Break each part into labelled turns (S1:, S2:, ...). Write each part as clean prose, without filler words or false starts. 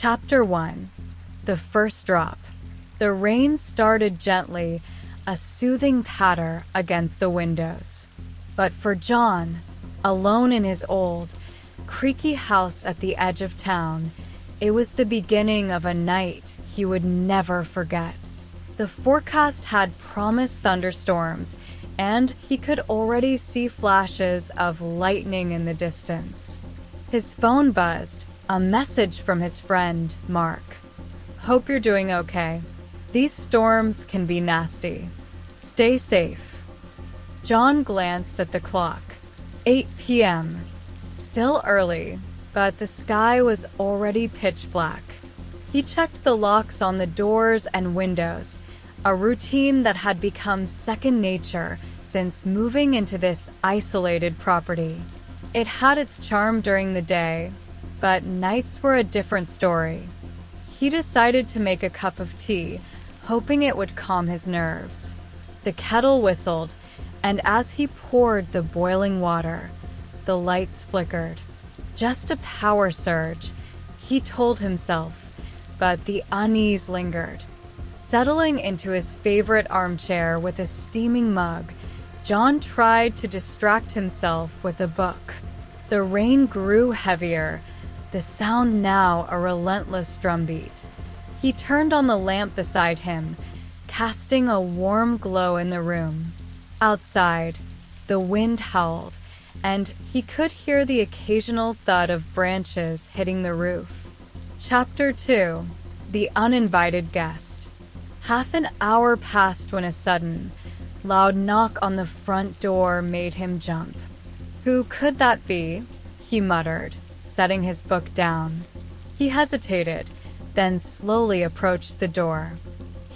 S1: Chapter 1. The First Drop. The rain started gently, a soothing patter against the windows. But for John, alone in his old, creaky house at the edge of town, it was the beginning of a night he would never forget. The forecast had promised thunderstorms, and he could already see flashes of lightning in the distance. His phone buzzed, a message from his friend, Mark. "Hope you're doing okay. These storms can be nasty. Stay safe." John glanced at the clock. 8 p.m. Still early, but the sky was already pitch black. He checked the locks on the doors and windows, a routine that had become second nature since moving into this isolated property. It had its charm during the day, but nights were a different story. He decided to make a cup of tea, hoping it would calm his nerves. The kettle whistled, and as he poured the boiling water, the lights flickered. Just a power surge, he told himself, but the unease lingered. Settling into his favorite armchair with a steaming mug, John tried to distract himself with a book. The rain grew heavier, the sound now a relentless drumbeat. He turned on the lamp beside him, casting a warm glow in the room. Outside, the wind howled, and he could hear the occasional thud of branches hitting the roof. Chapter 2. The Uninvited Guest. Half an hour passed when a sudden, loud knock on the front door made him jump. "Who could that be?" he muttered, setting his book down. He hesitated, then slowly approached the door.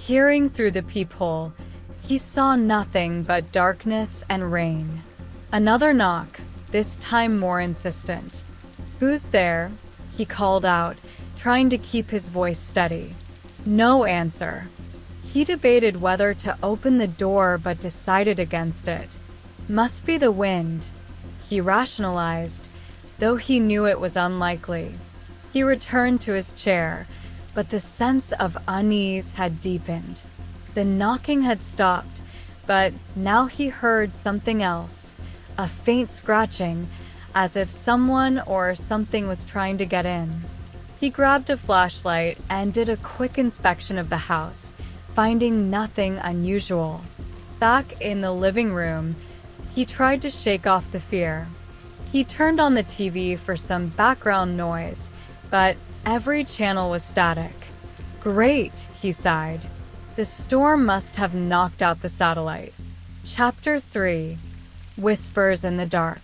S1: Peering through the peephole, he saw nothing but darkness and rain. Another knock, this time more insistent. "Who's there?" he called out, trying to keep his voice steady. No answer. He debated whether to open the door but decided against it. Must be the wind, he rationalized, though he knew it was unlikely. He returned to his chair, but the sense of unease had deepened. The knocking had stopped, but now he heard something else, a faint scratching, as if someone or something was trying to get in. He grabbed a flashlight and did a quick inspection of the house, finding nothing unusual. Back in the living room, he tried to shake off the fear. He turned on the TV for some background noise, but every channel was static. "Great," he sighed. The storm must have knocked out the satellite. Chapter 3. Whispers in the Dark.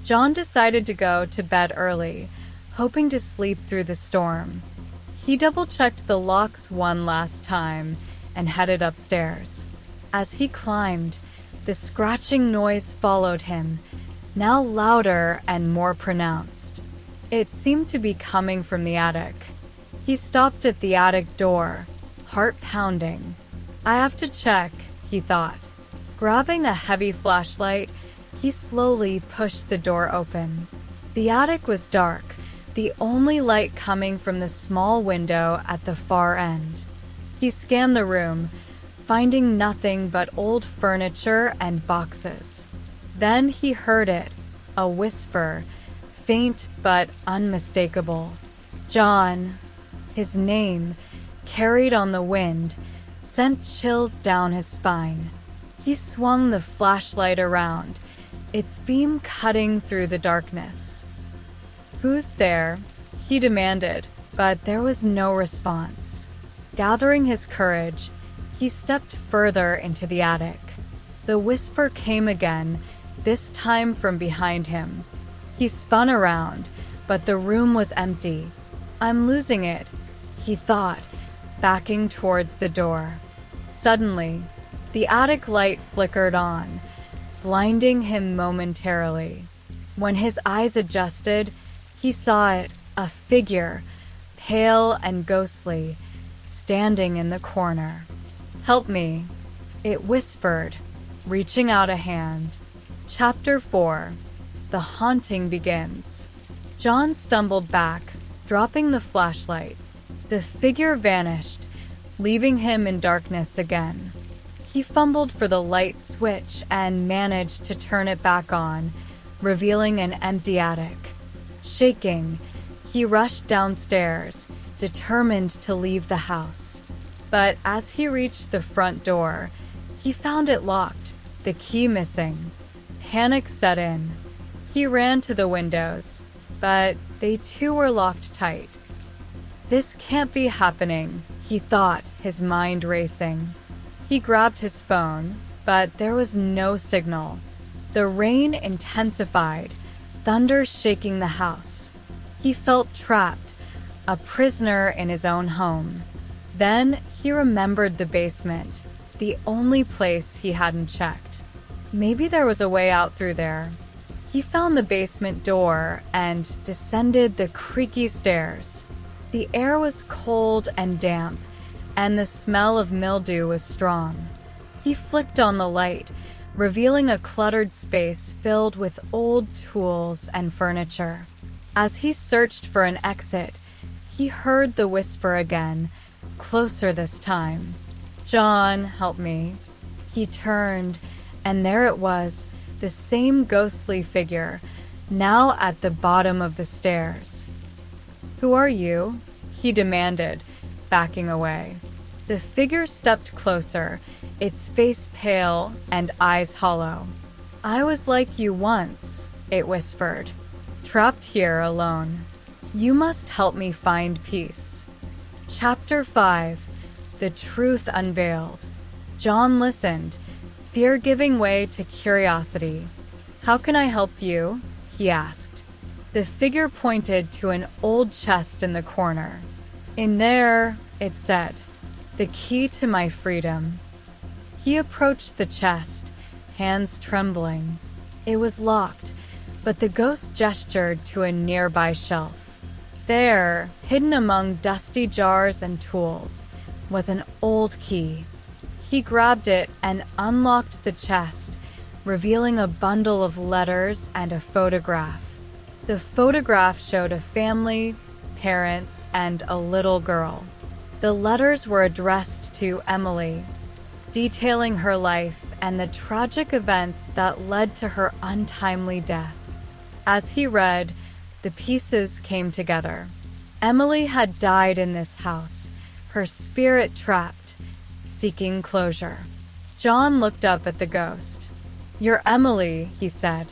S1: John decided to go to bed early, hoping to sleep through the storm. He double-checked the locks one last time and headed upstairs. As he climbed, the scratching noise followed him, now louder and more pronounced. It seemed to be coming from the attic. He stopped at the attic door, heart pounding. "I have to check," he thought. Grabbing a heavy flashlight, he slowly pushed the door open. The attic was dark, the only light coming from the small window at the far end. He scanned the room, finding nothing but old furniture and boxes. Then he heard it, a whisper, faint but unmistakable. "John." His name, carried on the wind, sent chills down his spine. He swung the flashlight around, its beam cutting through the darkness. "Who's there?" he demanded, but there was no response. Gathering his courage, he stepped further into the attic. The whisper came again, this time from behind him. He spun around, but the room was empty. "I'm losing it," he thought, backing towards the door. Suddenly, the attic light flickered on, blinding him momentarily. When his eyes adjusted, he saw it, a figure, pale and ghostly, standing in the corner. "Help me," it whispered, reaching out a hand. Chapter 4. The Haunting Begins. John stumbled back, dropping the flashlight. The figure vanished, leaving him in darkness again. He fumbled for the light switch and managed to turn it back on, revealing an empty attic. Shaking, he rushed downstairs, determined to leave the house. But as he reached the front door, he found it locked, the key missing. Panic set in. He ran to the windows, but they too were locked tight. This can't be happening, he thought, his mind racing. He grabbed his phone, but there was no signal. The rain intensified, thunder shaking the house. He felt trapped, a prisoner in his own home. Then he remembered the basement, the only place he hadn't checked. Maybe there was a way out through there. He found the basement door and descended the creaky stairs. The air was cold and damp, and the smell of mildew was strong. He flicked on the light, revealing a cluttered space filled with old tools and furniture. As he searched for an exit, he heard the whisper again, closer this time. "John, help me." He turned, and there it was, the same ghostly figure, now at the bottom of the stairs. "Who are you?" he demanded, backing away. The figure stepped closer, its face pale and eyes hollow. "I was like you once," it whispered, "trapped here alone. You must help me find peace." Chapter 5. The Truth Unveiled. John listened, fear giving way to curiosity. "How can I help you?" he asked. The figure pointed to an old chest in the corner. "In there," it said, "the key to my freedom." He approached the chest, hands trembling. It was locked, but the ghost gestured to a nearby shelf. There, hidden among dusty jars and tools, was an old key. He grabbed it and unlocked the chest, revealing a bundle of letters and a photograph. The photograph showed a family, parents, and a little girl. The letters were addressed to Emily, detailing her life and the tragic events that led to her untimely death. As he read, the pieces came together. Emily had died in this house, her spirit trapped, seeking closure. John looked up at the ghost. "You're Emily," he said.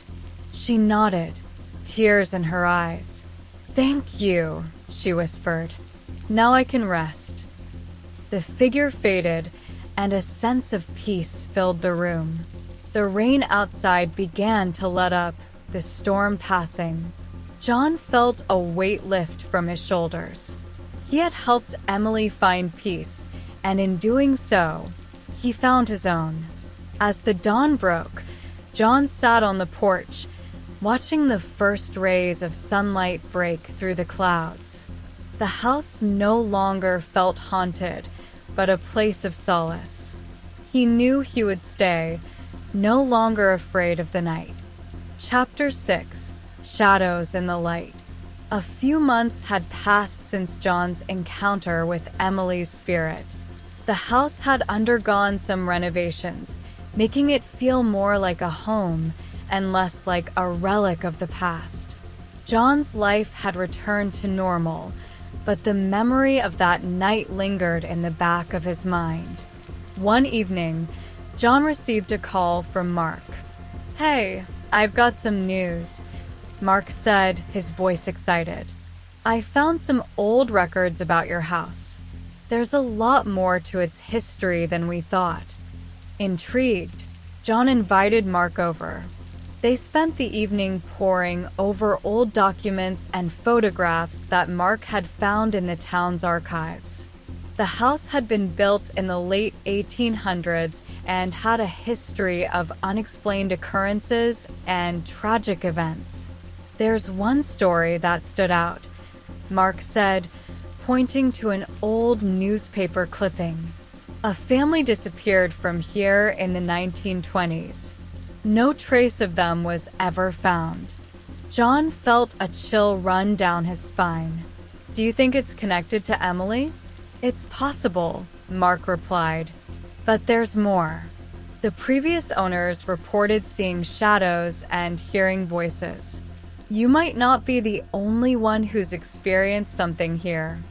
S1: She nodded, tears in her eyes. "Thank you," she whispered. "Now I can rest." The figure faded, and a sense of peace filled the room. The rain outside began to let up, the storm passing. John felt a weight lift from his shoulders. He had helped Emily find peace, and in doing so, he found his own. As the dawn broke, John sat on the porch, watching the first rays of sunlight break through the clouds. The house no longer felt haunted, but a place of solace. He knew he would stay, no longer afraid of the night. Chapter 6. Shadows in the Light. A few months had passed since John's encounter with Emily's spirit. The house had undergone some renovations, making it feel more like a home and less like a relic of the past. John's life had returned to normal, but the memory of that night lingered in the back of his mind. One evening, John received a call from Mark. "Hey, I've got some news," Mark said, his voice excited. "I found some old records about your house. There's a lot more to its history than we thought." Intrigued, John invited Mark over. They spent the evening poring over old documents and photographs that Mark had found in the town's archives. The house had been built in the late 1800s and had a history of unexplained occurrences and tragic events. "There's one story that stood out," Mark said, pointing to an old newspaper clipping. "A family disappeared from here in the 1920s. No trace of them was ever found." John felt a chill run down his spine. Do you think it's connected to Emily? It's possible, Mark replied. But there's more. The previous owners reported seeing shadows and hearing voices. You might not be the only one who's experienced something here.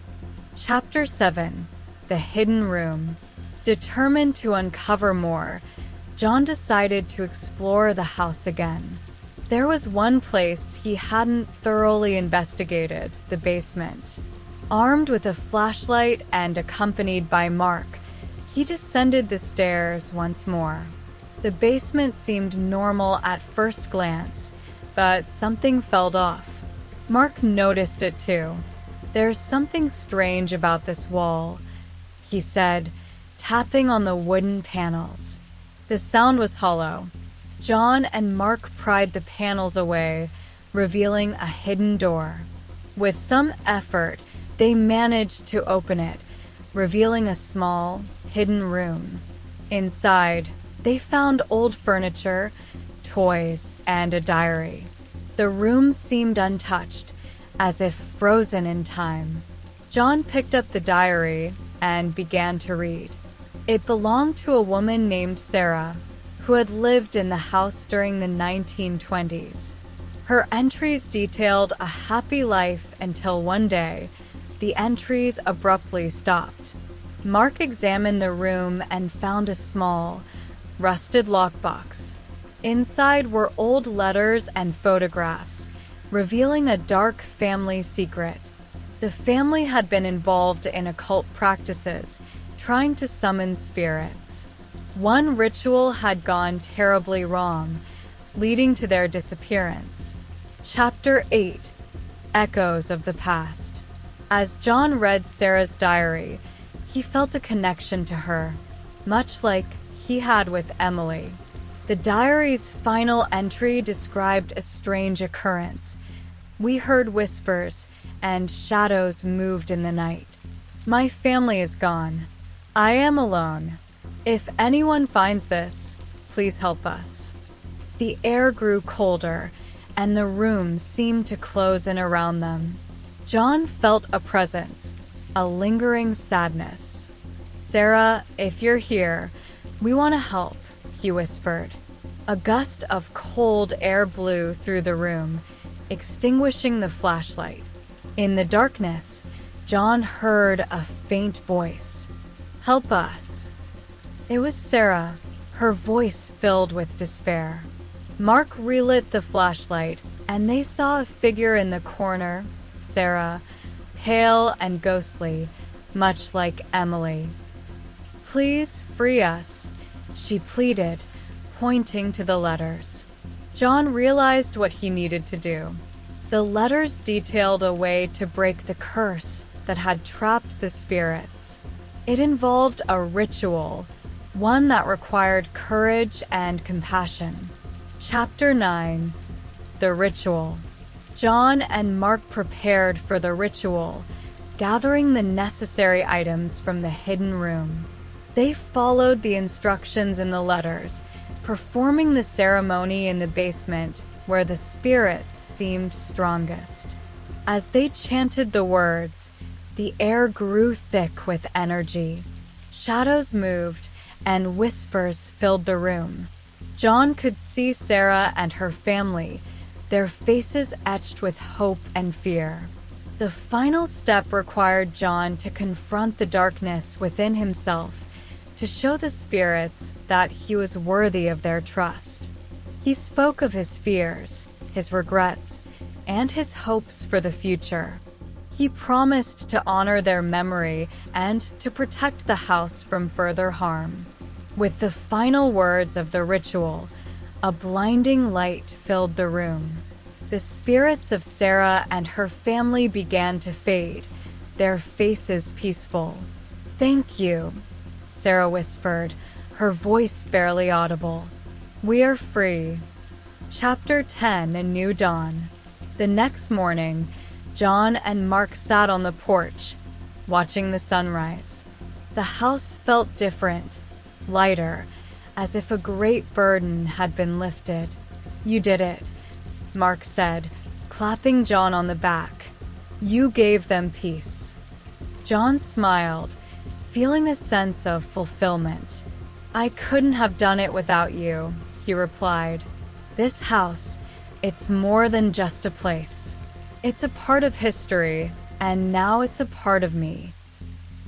S1: Chapter 7. The Hidden Room. Determined to uncover more, John decided to explore the house again. There was one place he hadn't thoroughly investigated, the basement. Armed with a flashlight and accompanied by Mark, he descended the stairs once more. The basement seemed normal at first glance, but something felt off. Mark noticed it too. There's something strange about this wall, he said, tapping on the wooden panels. The sound was hollow. John and Mark pried the panels away, revealing a hidden door. With some effort, they managed to open it, revealing a small, hidden room. Inside, they found old furniture, toys, and a diary. The room seemed untouched, as if frozen in time. John picked up the diary and began to read. It belonged to a woman named Sarah, who had lived in the house during the 1920s. Her entries detailed a happy life until one day, the entries abruptly stopped. Mark examined the room and found a small, rusted lockbox. Inside were old letters and photographs, revealing a dark family secret. The family had been involved in occult practices, trying to summon spirits. One ritual had gone terribly wrong, leading to their disappearance. Chapter 8. Echoes of the Past. As John read Sarah's diary, he felt a connection to her, much like he had with Emily. The diary's final entry described a strange occurrence. We heard whispers, and shadows moved in the night. My family is gone. I am alone. If anyone finds this, please help us. The air grew colder, and the room seemed to close in around them. John felt a presence, a lingering sadness. Sarah, if you're here, we want to help, he whispered. A gust of cold air blew through the room, extinguishing the flashlight. In the darkness, John heard a faint voice. Help us. It was Sarah, her voice filled with despair. Mark relit the flashlight, and they saw a figure in the corner, Sarah, pale and ghostly, much like Emily. Please free us, she pleaded, pointing to the letters. John realized what he needed to do. The letters detailed a way to break the curse that had trapped the spirits. It involved a ritual, one that required courage and compassion. Chapter 9. The Ritual. John and Mark prepared for the ritual, gathering the necessary items from the hidden room. They followed the instructions in the letters, performing the ceremony in the basement where the spirits seemed strongest. As they chanted the words, the air grew thick with energy. Shadows moved, and whispers filled the room. John could see Sarah and her family, their faces etched with hope and fear. The final step required John to confront the darkness within himself, to show the spirits that he was worthy of their trust. He spoke of his fears, his regrets, and his hopes for the future. He promised to honor their memory and to protect the house from further harm. With the final words of the ritual, a blinding light filled the room. The spirits of Sarah and her family began to fade, their faces peaceful. "Thank you," Sarah whispered, her voice barely audible. "We are free." Chapter 10. A New Dawn. The next morning, John and Mark sat on the porch, watching the sunrise. The house felt different, lighter, as if a great burden had been lifted. "You did it," Mark said, clapping John on the back. You gave them peace. John smiled, feeling a sense of fulfillment. I couldn't have done it without you, he replied. This house, it's more than just a place. It's a part of history, and now it's a part of me.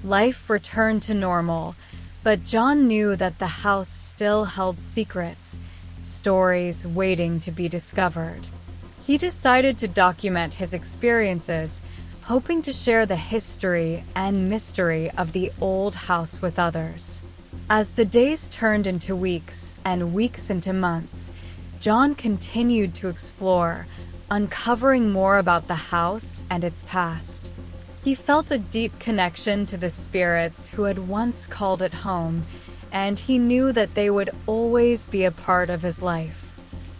S1: Life returned to normal, but John knew that the house still held secrets, stories waiting to be discovered. He decided to document his experiences, hoping to share the history and mystery of the old house with others. As the days turned into weeks and weeks into months, John continued to explore, uncovering more about the house and its past. He felt a deep connection to the spirits who had once called it home, and he knew that they would always be a part of his life.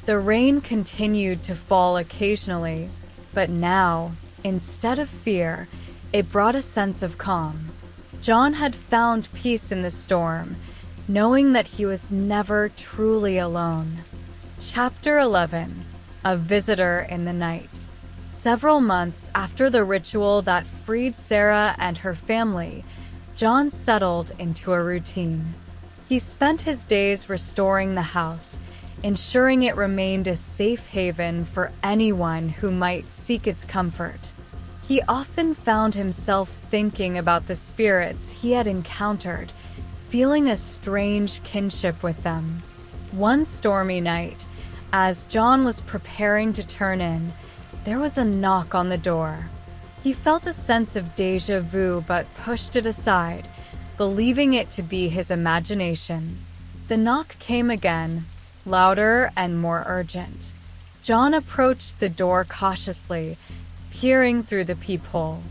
S1: The rain continued to fall occasionally, but now, instead of fear, it brought a sense of calm. John had found peace in the storm, knowing that he was never truly alone. Chapter 11: A Visitor in the Night. Several months after the ritual that freed Sarah and her family, John settled into a routine. He spent his days restoring the house, ensuring it remained a safe haven for anyone who might seek its comfort. He often found himself thinking about the spirits he had encountered, feeling a strange kinship with them. One stormy night, as John was preparing to turn in, there was a knock on the door. He felt a sense of déjà vu but pushed it aside, believing it to be his imagination. The knock came again, louder and more urgent. John approached the door cautiously, peering through the peephole.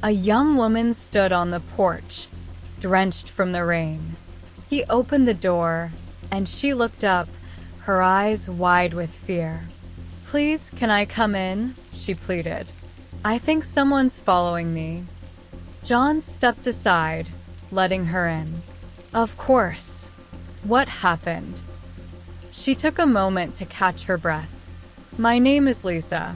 S1: A young woman stood on the porch, drenched from the rain. He opened the door, and she looked up, her eyes wide with fear. "Please, can I come in?" she pleaded. "I think someone's following me." John stepped aside, letting her in. "Of course. What happened?" She took a moment to catch her breath. "My name is Lisa.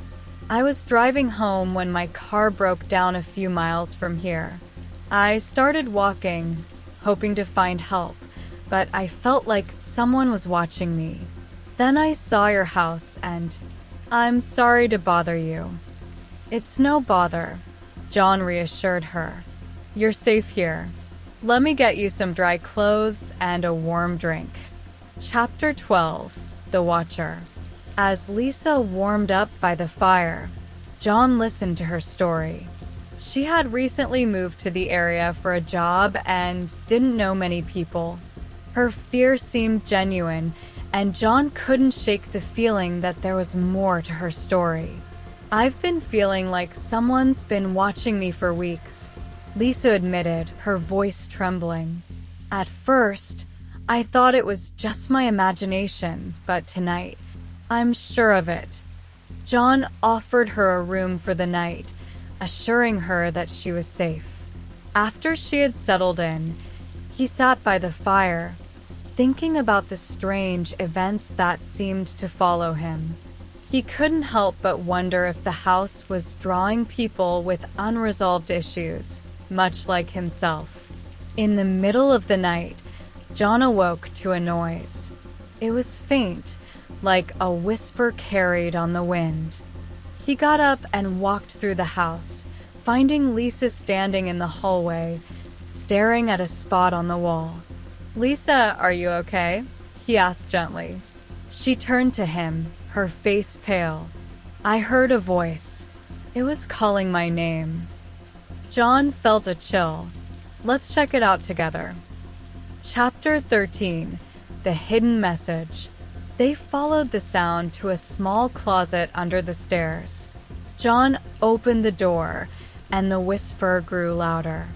S1: I was driving home when my car broke down a few miles from here. I started walking, hoping to find help, but I felt like someone was watching me. Then I saw your house and I'm sorry to bother you." "It's no bother," John reassured her. "You're safe here. Let me get you some dry clothes and a warm drink." Chapter 12: The Watcher. As Lisa warmed up by the fire, John listened to her story. She had recently moved to the area for a job and didn't know many people. Her fear seemed genuine, and John couldn't shake the feeling that there was more to her story. "I've been feeling like someone's been watching me for weeks," Lisa admitted, her voice trembling. "At first, I thought it was just my imagination, but tonight, I'm sure of it." John offered her a room for the night, assuring her that she was safe. After she had settled in, he sat by the fire, thinking about the strange events that seemed to follow him. He couldn't help but wonder if the house was drawing people with unresolved issues, much like himself. In the middle of the night, John awoke to a noise. It was faint, like a whisper carried on the wind. He got up and walked through the house, finding Lisa standing in the hallway, staring at a spot on the wall. "Lisa, are you okay?" he asked gently. She turned to him, her face pale. "I heard a voice. It was calling my name." John felt a chill. "Let's check it out together." Chapter 13: The Hidden Message. They followed the sound to a small closet under the stairs. John opened the door, and the whisper grew louder.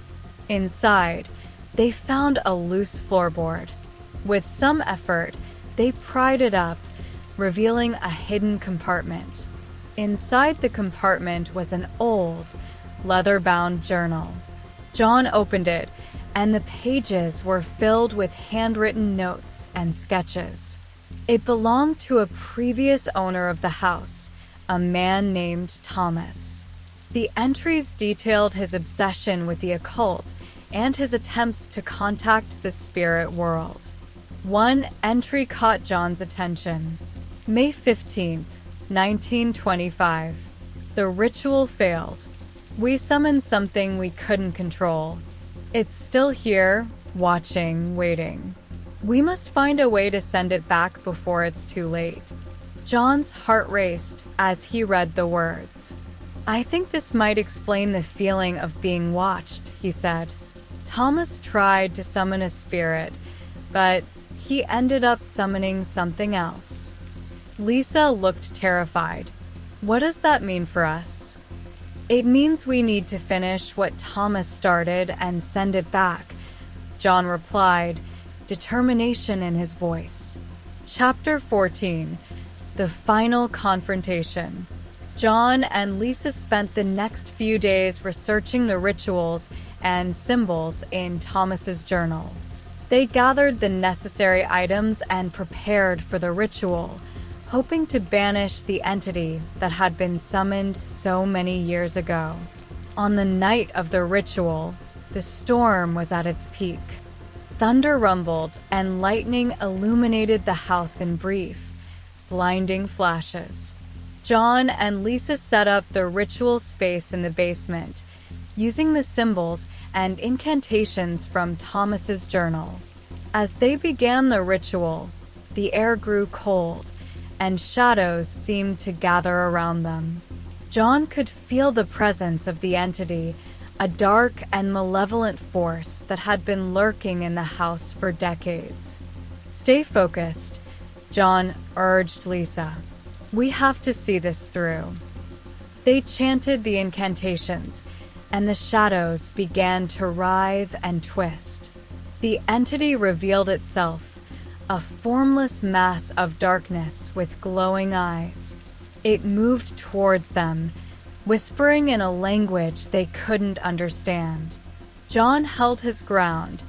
S1: Inside, they found a loose floorboard. With some effort, they pried it up, revealing a hidden compartment. Inside the compartment was an old, leather-bound journal. John opened it, and the pages were filled with handwritten notes and sketches. It belonged to a previous owner of the house, a man named Thomas. The entries detailed his obsession with the occult and his attempts to contact the spirit world. One entry caught John's attention. May 15th, 1925. The ritual failed. We summoned something we couldn't control. It's still here, watching, waiting. We must find a way to send it back before it's too late. John's heart raced as he read the words. I think this might explain the feeling of being watched, he said. Thomas tried to summon a spirit, but he ended up summoning something else. Lisa looked terrified. What does that mean for us? It means we need to finish what Thomas started and send it back, John replied, determination in his voice. Chapter 14. The Final Confrontation. John and Lisa spent the next few days researching the rituals and symbols in Thomas's journal. They gathered the necessary items and prepared for the ritual, hoping to banish the entity that had been summoned so many years ago. On the night of the ritual, the storm was at its peak. Thunder rumbled and lightning illuminated the house in brief, blinding flashes. John and Lisa set up the ritual space in the basement, using the symbols and incantations from Thomas's journal. As they began the ritual, the air grew cold, and shadows seemed to gather around them. John could feel the presence of the entity, a dark and malevolent force that had been lurking in the house for decades. Stay focused, John urged Lisa. We have to see this through. They chanted the incantations, and the shadows began to writhe and twist. The entity revealed itself, a formless mass of darkness with glowing eyes. It moved towards them, whispering in a language they couldn't understand. John held his ground,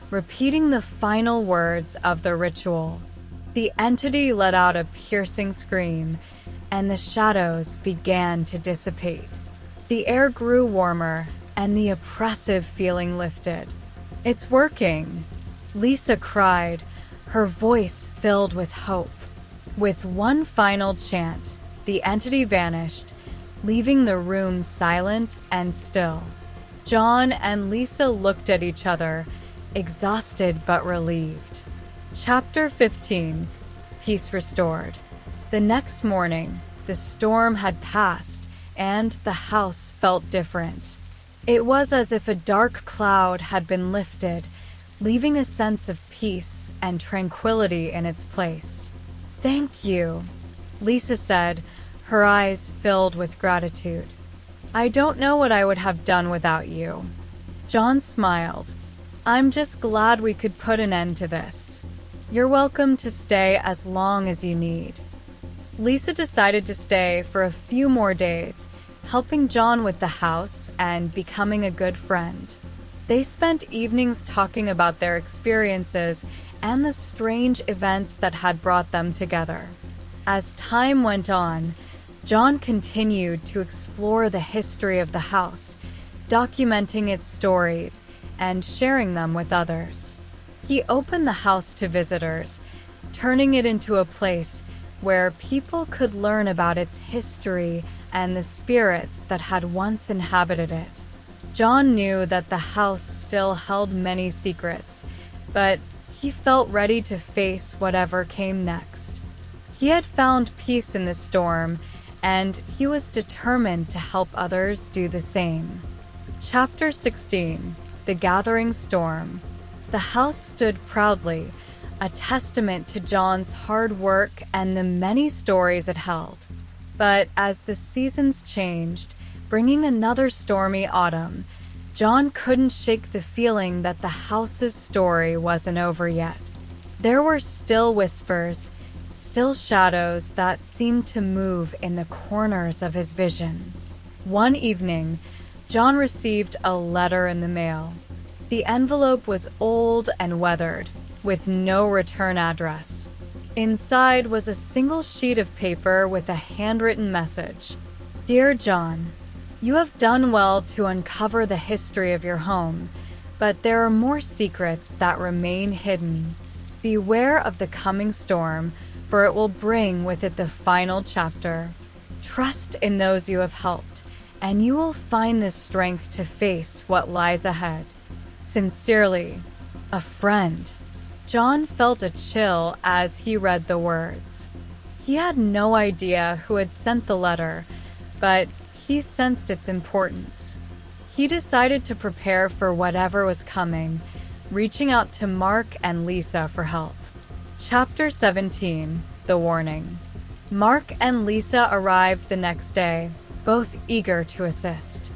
S1: repeating the final words of the ritual. The entity let out a piercing scream, and the shadows began to dissipate. The air grew warmer, and the oppressive feeling lifted. It's working, Lisa cried, her voice filled with hope. With one final chant, the entity vanished, leaving the room silent and still. John and Lisa looked at each other, exhausted but relieved. Chapter 15. Peace restored. The next morning, the storm had passed, and the house felt different. It was as if a dark cloud had been lifted, leaving a sense of peace and tranquility in its place. Thank you, Lisa said, her eyes filled with gratitude. I don't know what I would have done without you. John smiled. I'm just glad we could put an end to this. You're welcome to stay as long as you need. Lisa decided to stay for a few more days, helping John with the house and becoming a good friend. They spent evenings talking about their experiences and the strange events that had brought them together. As time went on, John continued to explore the history of the house, documenting its stories and sharing them with others. He opened the house to visitors, turning it into a place where people could learn about its history and the spirits that had once inhabited it. John knew that the house still held many secrets, but he felt ready to face whatever came next. He had found peace in the storm, and he was determined to help others do the same. Chapter 16. The Gathering Storm. The house stood proudly, a testament to John's hard work and the many stories it held. But as the seasons changed, bringing another stormy autumn, John couldn't shake the feeling that the house's story wasn't over yet. There were still whispers, still shadows that seemed to move in the corners of his vision. One evening, John received a letter in the mail. The envelope was old and weathered, with no return address. Inside was a single sheet of paper with a handwritten message. Dear John, You have done well to uncover the history of your home, but there are more secrets that remain hidden. Beware of the coming storm, for it will bring with it the final chapter. Trust in those you have helped, and you will find the strength to face what lies ahead. Sincerely, a friend. John felt a chill as he read the words. He had no idea who had sent the letter, but he sensed its importance. He decided to prepare for whatever was coming, reaching out to Mark and Lisa for help. Chapter 17, The Warning. Mark and Lisa arrived the next day, both eager to assist.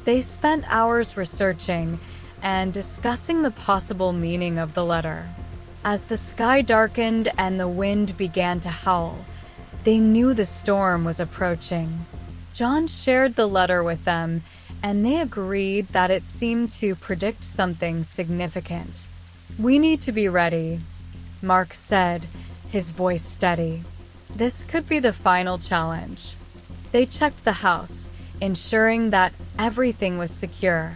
S1: They spent hours researching and discussing the possible meaning of the letter. As the sky darkened and the wind began to howl, they knew the storm was approaching. John shared the letter with them, and they agreed that it seemed to predict something significant. "We need to be ready," Mark said, his voice steady. This could be the final challenge. They checked the house, ensuring that everything was secure.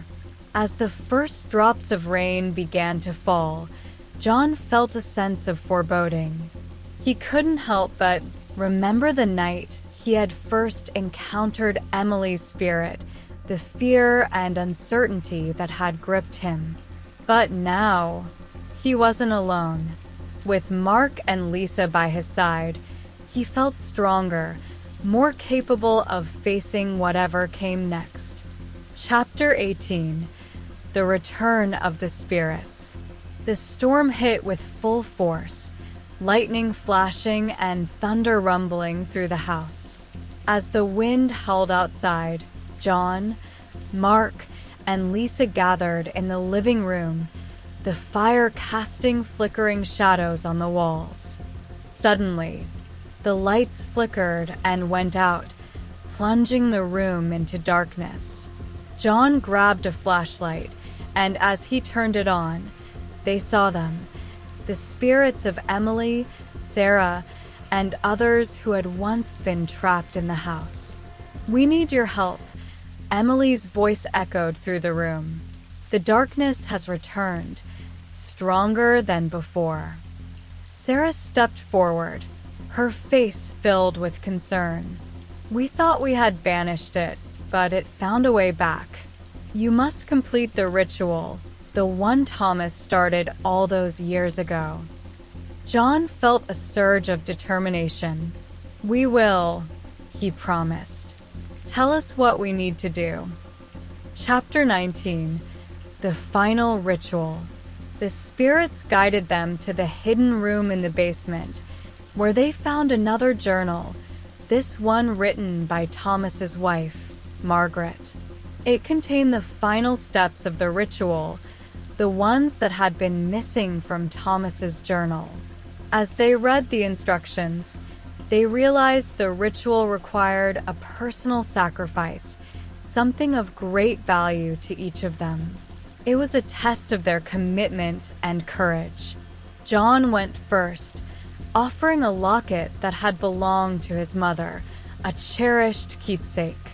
S1: As the first drops of rain began to fall, John felt a sense of foreboding. He couldn't help but remember the night he had first encountered Emily's spirit, the fear and uncertainty that had gripped him. But now, he wasn't alone. With Mark and Lisa by his side, he felt stronger, more capable of facing whatever came next. Chapter 18, The Return of the Spirits. The storm hit with full force, lightning flashing and thunder rumbling through the house. As the wind howled outside, John, Mark, and Lisa gathered in the living room, the fire casting flickering shadows on the walls. Suddenly, the lights flickered and went out, plunging the room into darkness. John grabbed a flashlight, and as he turned it on, they saw them, the spirits of Emily, Sarah, and others who had once been trapped in the house. "We need your help," Emily's voice echoed through the room. "The darkness has returned, stronger than before." Sarah stepped forward, her face filled with concern. "We thought we had banished it, but it found a way back. You must complete the ritual, the one Thomas started all those years ago." John felt a surge of determination. "We will," he promised. "Tell us what we need to do." Chapter 19, The Final Ritual. The spirits guided them to the hidden room in the basement, where they found another journal, this one written by Thomas's wife, Margaret. It contained the final steps of the ritual, the ones that had been missing from Thomas's journal. As they read the instructions, they realized the ritual required a personal sacrifice, something of great value to each of them. It was a test of their commitment and courage. John went first, offering a locket that had belonged to his mother, a cherished keepsake.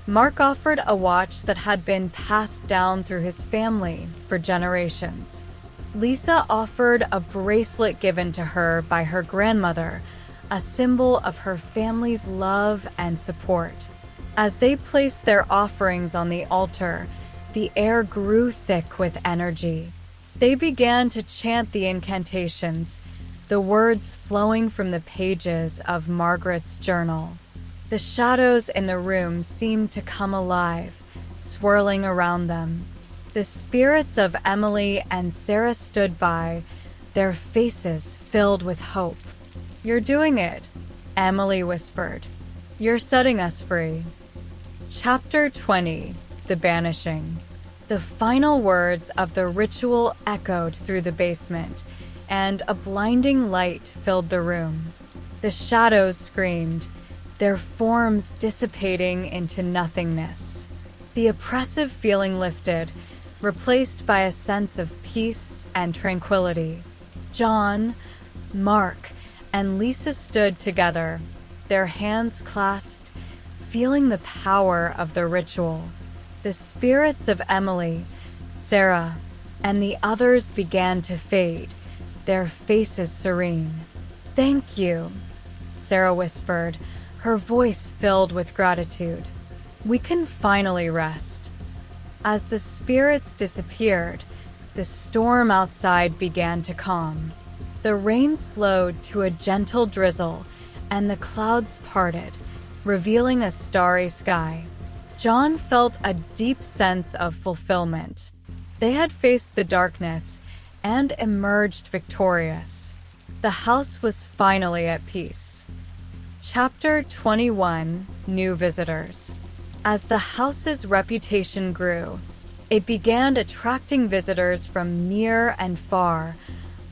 S1: Mark offered a watch that had been passed down through his family for generations. Lisa offered a bracelet given to her by her grandmother, a symbol of her family's love and support. As they placed their offerings on the altar, the air grew thick with energy. They began to chant the incantations, the words flowing from the pages of Margaret's journal. The shadows in the room seemed to come alive, swirling around them. The spirits of Emily and Sarah stood by, their faces filled with hope. "You're doing it," Emily whispered. "You're setting us free." Chapter 20, The Banishing. The final words of the ritual echoed through the basement, and a blinding light filled the room. The shadows screamed, their forms dissipating into nothingness. The oppressive feeling lifted, replaced by a sense of peace and tranquility. John, Mark, and Lisa stood together, their hands clasped, revealing the power of the ritual. The spirits of Emily, Sarah, and the others began to fade, their faces serene. "Thank you," Sarah whispered, her voice filled with gratitude. "We can finally rest." As the spirits disappeared, the storm outside began to calm. The rain slowed to a gentle drizzle, and the clouds parted, revealing a starry sky. John felt a deep sense of fulfillment. They had faced the darkness and emerged victorious. The house was finally at peace. Chapter 21: New Visitors. As the house's reputation grew, it began attracting visitors from near and far,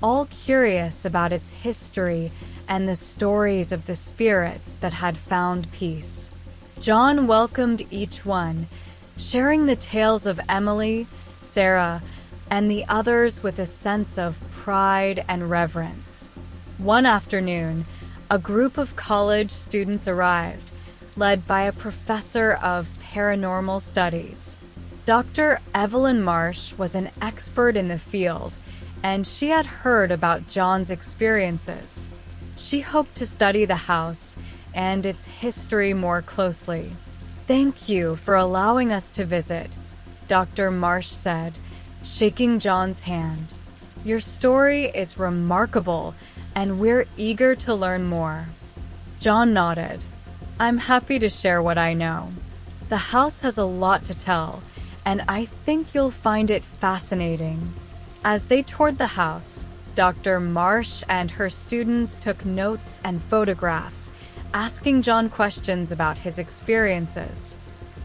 S1: all curious about its history and the stories of the spirits that had found peace. John welcomed each one, sharing the tales of Emily, Sarah, and the others with a sense of pride and reverence. One afternoon, a group of college students arrived, led by a professor of paranormal studies. Dr. Evelyn Marsh was an expert in the field, and she had heard about John's experiences. She hoped to study the house and its history more closely. "Thank you for allowing us to visit," Dr. Marsh said, shaking John's hand. "Your story is remarkable, and we're eager to learn more." John nodded. "I'm happy to share what I know. The house has a lot to tell, and I think you'll find it fascinating." As they toured the house, Dr. Marsh and her students took notes and photographs, asking John questions about his experiences.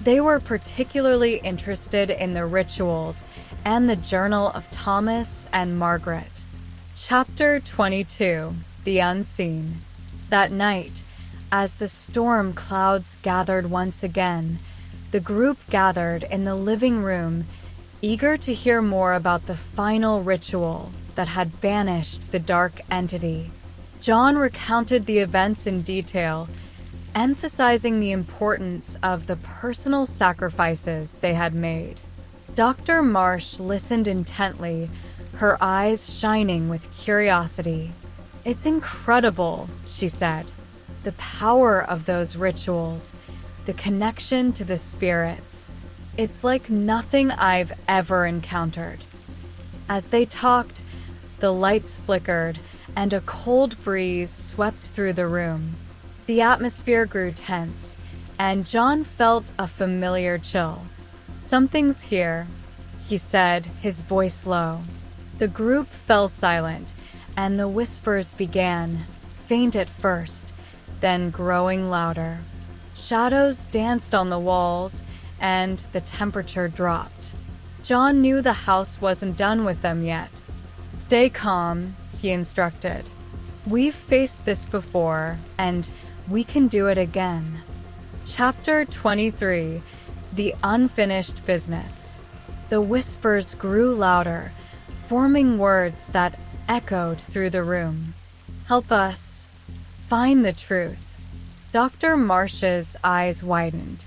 S1: They were particularly interested in the rituals and the journal of Thomas and Margaret. Chapter 22: The Unseen. That night, as the storm clouds gathered once again, the group gathered in the living room, eager to hear more about the final ritual that had banished the dark entity. John recounted the events in detail, emphasizing the importance of the personal sacrifices they had made. Dr. Marsh listened intently, her eyes shining with curiosity. "It's incredible," she said. "The power of those rituals, the connection to the spirits. It's like nothing I've ever encountered." As they talked, the lights flickered, and a cold breeze swept through the room. The atmosphere grew tense, and John felt a familiar chill. "Something's here," he said, his voice low. The group fell silent, and the whispers began, faint at first, then growing louder. Shadows danced on the walls, and the temperature dropped. John knew the house wasn't done with them yet. "Stay calm," he instructed. "We've faced this before, and we can do it again." Chapter 23: The Unfinished Business. The whispers grew louder, forming words that echoed through the room. "Help us find the truth." Dr. Marsh's eyes widened.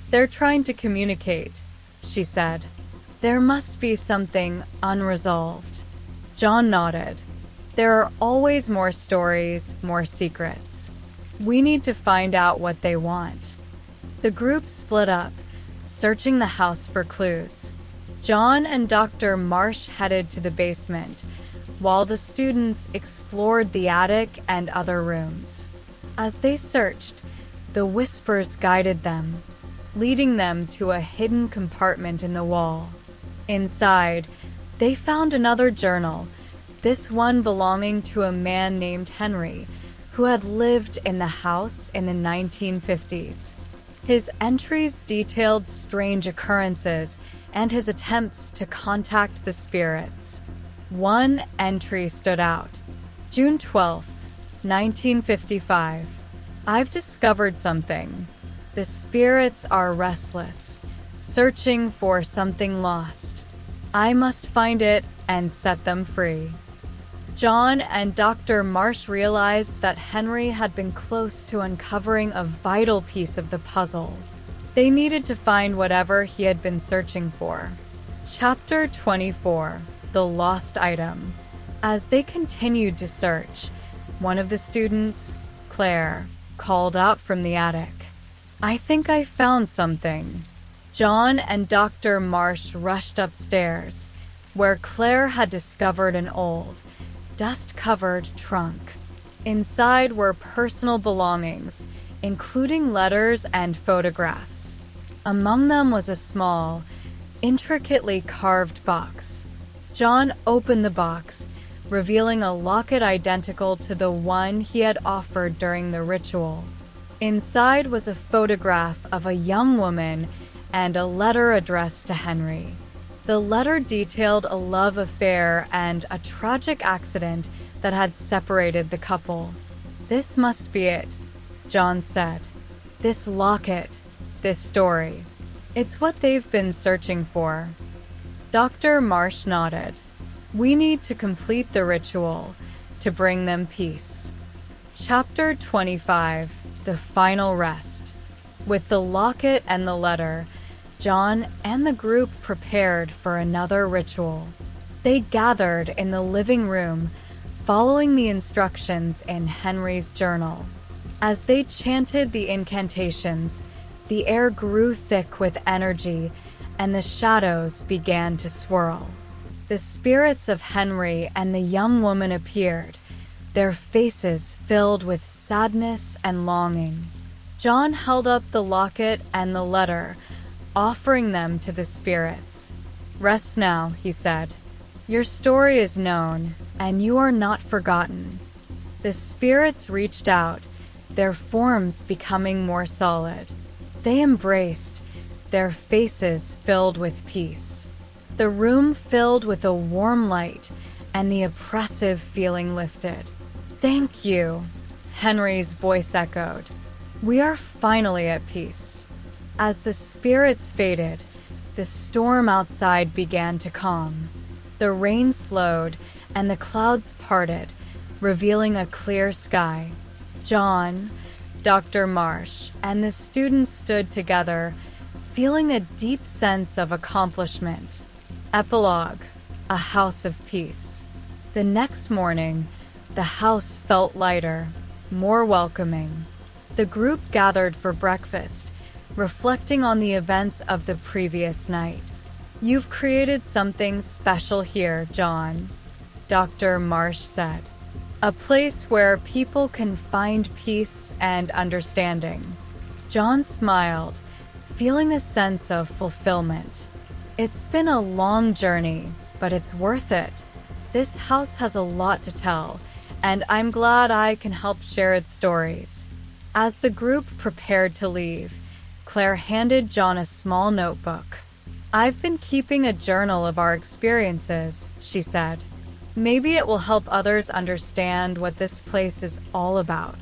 S1: "They're trying to communicate," she said. "There must be something unresolved." John nodded. "There are always more stories, more secrets. We need to find out what they want." The group split up, searching the house for clues. John and Dr. Marsh headed to the basement, while the students explored the attic and other rooms. As they searched, the whispers guided them, leading them to a hidden compartment in the wall. Inside, they found another journal, this one belonging to a man named Henry, who had lived in the house in the 1950s. His entries detailed strange occurrences and his attempts to contact the spirits. One entry stood out. June 12th, 1955. "I've discovered something. The spirits are restless, searching for something lost. I must find it and set them free." John and Dr. Marsh realized that Henry had been close to uncovering a vital piece of the puzzle. They needed to find whatever he had been searching for. Chapter 24: The Lost Item. As they continued to search, one of the students, Claire, called out from the attic. "I think I found something." John and Dr. Marsh rushed upstairs, where Claire had discovered an old, dust-covered trunk. Inside were personal belongings, including letters and photographs. Among them was a small, intricately carved box. John opened the box, revealing a locket identical to the one he had offered during the ritual. Inside was a photograph of a young woman and a letter addressed to Henry. The letter detailed a love affair and a tragic accident that had separated the couple. "This must be it," John said. "This locket, this story. It's what they've been searching for." Dr. Marsh nodded. "We need to complete the ritual to bring them peace." Chapter 25: The Final Rest. With the locket and the letter, John and the group prepared for another ritual. They gathered in the living room, following the instructions in Henry's journal. As they chanted the incantations, the air grew thick with energy, and the shadows began to swirl. The spirits of Henry and the young woman appeared, their faces filled with sadness and longing. John held up the locket and the letter, offering them to the spirits. "Rest now," he said. "Your story is known, and you are not forgotten." The spirits reached out, their forms becoming more solid. They embraced, their faces filled with peace. The room filled with a warm light, and the oppressive feeling lifted. "Thank you," Henry's voice echoed. "We are finally at peace." As the spirits faded, the storm outside began to calm. The rain slowed, and the clouds parted, revealing a clear sky. John, Dr. Marsh, and the students stood together, feeling a deep sense of accomplishment. Epilogue: A House of Peace. The next morning, the house felt lighter, more welcoming. The group gathered for breakfast, reflecting on the events of the previous night. "You've created something special here, John," Dr. Marsh said. "A place where people can find peace and understanding." John smiled, feeling a sense of fulfillment. "It's been a long journey, but it's worth it. This house has a lot to tell, and I'm glad I can help share its stories." As the group prepared to leave, Claire handed John a small notebook. "I've been keeping a journal of our experiences," she said. "Maybe it will help others understand what this place is all about."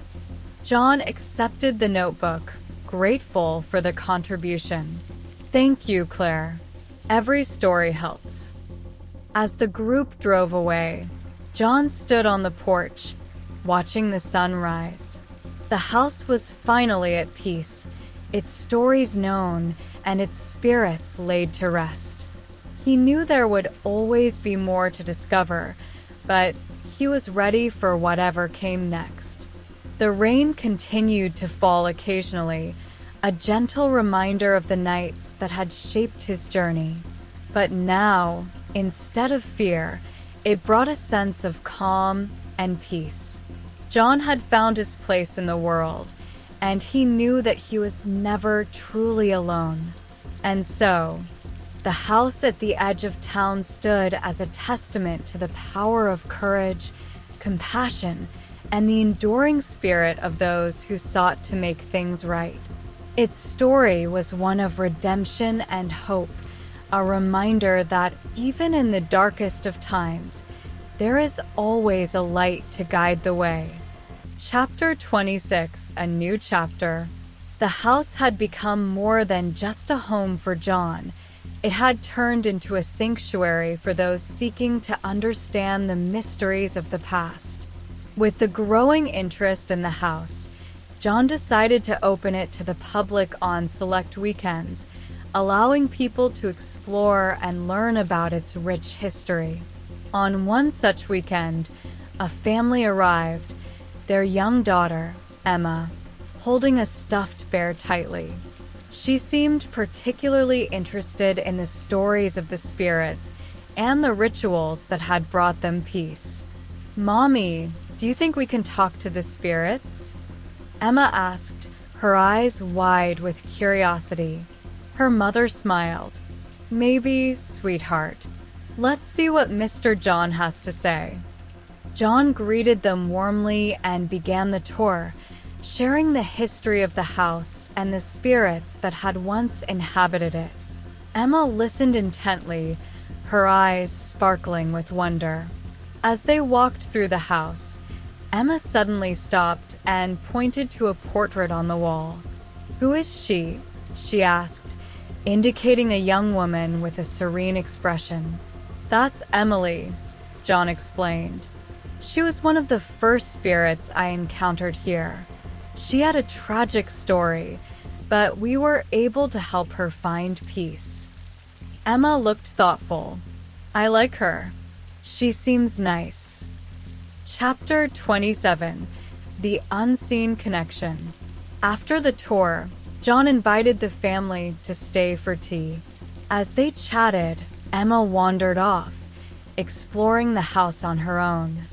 S1: John accepted the notebook, grateful for the contribution. "Thank you, Claire. Every story helps." As the group drove away, John stood on the porch, watching the sun rise. The house was finally at peace, its stories known, and its spirits laid to rest. He knew there would always be more to discover, but he was ready for whatever came next. The rain continued to fall occasionally, a gentle reminder of the nights that had shaped his journey. But now, instead of fear, it brought a sense of calm and peace. John had found his place in the world, and he knew that he was never truly alone. And so, the house at the edge of town stood as a testament to the power of courage, compassion, and the enduring spirit of those who sought to make things right. Its story was one of redemption and hope, a reminder that even in the darkest of times, there is always a light to guide the way. Chapter 26: A New Chapter. The house had become more than just a home for John. It had turned into a sanctuary for those seeking to understand the mysteries of the past. With the growing interest in the house, John decided to open it to the public on select weekends, allowing people to explore and learn about its rich history. On one such weekend, a family arrived, their young daughter, Emma, holding a stuffed bear tightly. She seemed particularly interested in the stories of the spirits and the rituals that had brought them peace. "Mommy, do you think we can talk to the spirits?" Emma asked, her eyes wide with curiosity. Her mother smiled. "Maybe, sweetheart. Let's see what Mr. John has to say." John greeted them warmly and began the tour, sharing the history of the house and the spirits that had once inhabited it. Emma listened intently, her eyes sparkling with wonder. As they walked through the house, Emma suddenly stopped and pointed to a portrait on the wall. "Who is she?" she asked, indicating a young woman with a serene expression. "That's Emily," John explained. "She was one of the first spirits I encountered here. She had a tragic story, but we were able to help her find peace." Emma looked thoughtful. "I like her. She seems nice." Chapter 27: The Unseen Connection. After the tour, John invited the family to stay for tea. As they chatted, Emma wandered off, exploring the house on her own.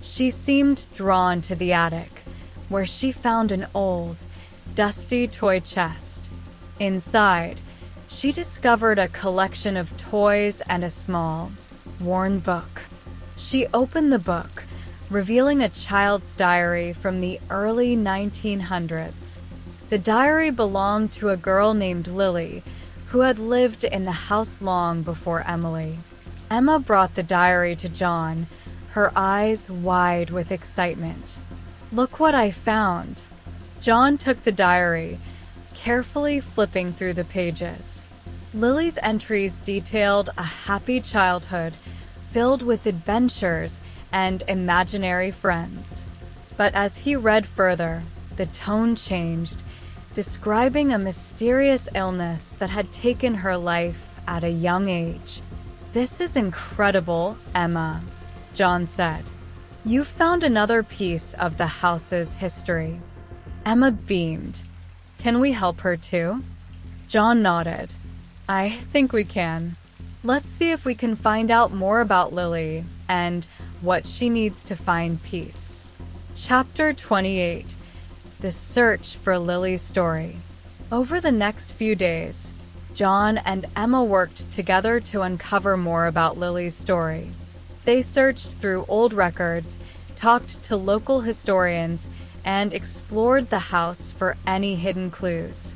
S1: She seemed drawn to the attic, where she found an old, dusty toy chest. Inside, she discovered a collection of toys and a small, worn book. She opened the book, revealing a child's diary from the early 1900s. The diary belonged to a girl named Lily, who had lived in the house long before Emily. Emma brought the diary to John, her eyes wide with excitement. "Look what I found." John took the diary, carefully flipping through the pages. Lily's entries detailed a happy childhood filled with adventures and imaginary friends. But as he read further, the tone changed, describing a mysterious illness that had taken her life at a young age. "This is incredible, Emma," John said. "You found another piece of the house's history." Emma beamed. "Can we help her too?" John nodded. "I think we can. Let's see if we can find out more about Lily and what she needs to find peace." Chapter 28: The Search for Lily's Story. Over the next few days, John and Emma worked together to uncover more about Lily's story. They searched through old records, talked to local historians, and explored the house for any hidden clues.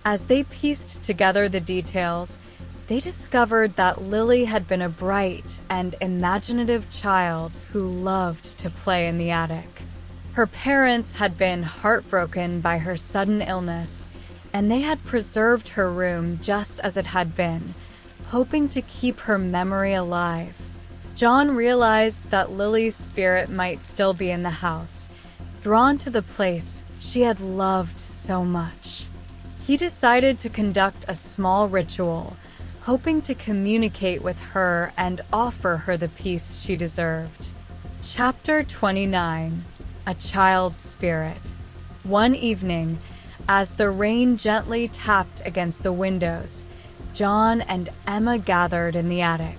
S1: As they pieced together the details, they discovered that Lily had been a bright and imaginative child who loved to play in the attic. Her parents had been heartbroken by her sudden illness, and they had preserved her room just as it had been, hoping to keep her memory alive. John realized that Lily's spirit might still be in the house, drawn to the place she had loved so much. He decided to conduct a small ritual, hoping to communicate with her and offer her the peace she deserved. Chapter 29: A Child's Spirit. One evening, as the rain gently tapped against the windows, John and Emma gathered in the attic.